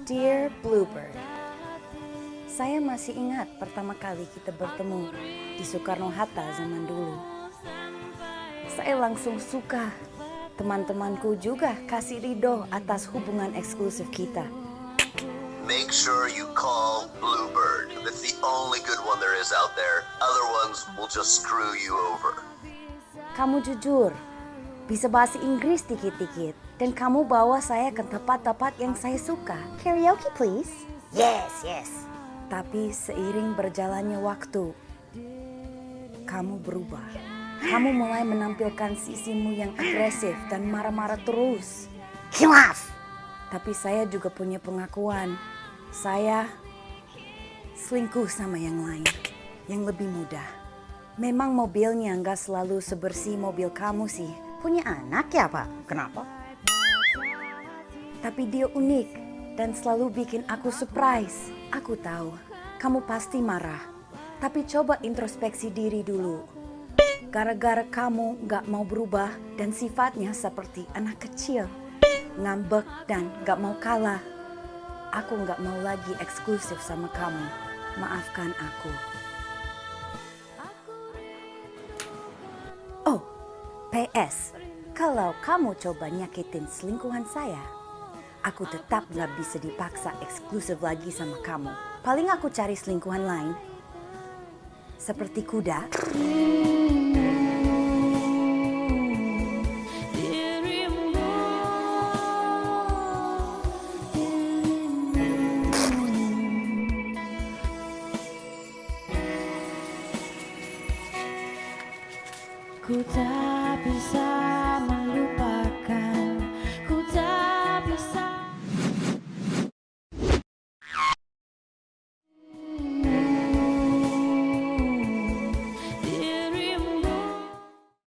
Dear Bluebird, saya masih ingat pertama kali kita bertemu di Soekarno-Hatta zaman dulu. Saya langsung suka. Teman-temanku juga kasih ridho atas hubungan eksklusif kita. Make sure you call Bluebird. That's the only good one there is out there. Other ones will just screw you over. Kamu jujur, bisa bahasa Inggris dikit-dikit, dan kamu bawa saya ke tempat-tempat yang saya suka. Karaoke please. Yes, yes. Tapi seiring berjalannya waktu, kamu berubah. Kamu mulai menampilkan sisimu yang agresif dan marah-marah terus. Hilaf! Tapi saya juga punya pengakuan. Saya selingkuh sama yang lain, yang lebih muda. Memang mobilnya nggak selalu sebersih mobil kamu sih. Punya anak ya Pak? Kenapa? Tapi dia unik dan selalu bikin aku surprise. Aku tahu, kamu pasti marah. Tapi coba introspeksi diri dulu. Gara-gara kamu gak mau berubah dan sifatnya seperti anak kecil. Ngambek dan gak mau kalah. Aku gak mau lagi eksklusif sama kamu. Maafkan aku. Oh, PS. Kalau kamu coba nyakitin selingkuhan saya, aku tetap gak bisa dipaksa eksklusif lagi sama kamu. Paling aku cari selingkuhan lain. Seperti kuda.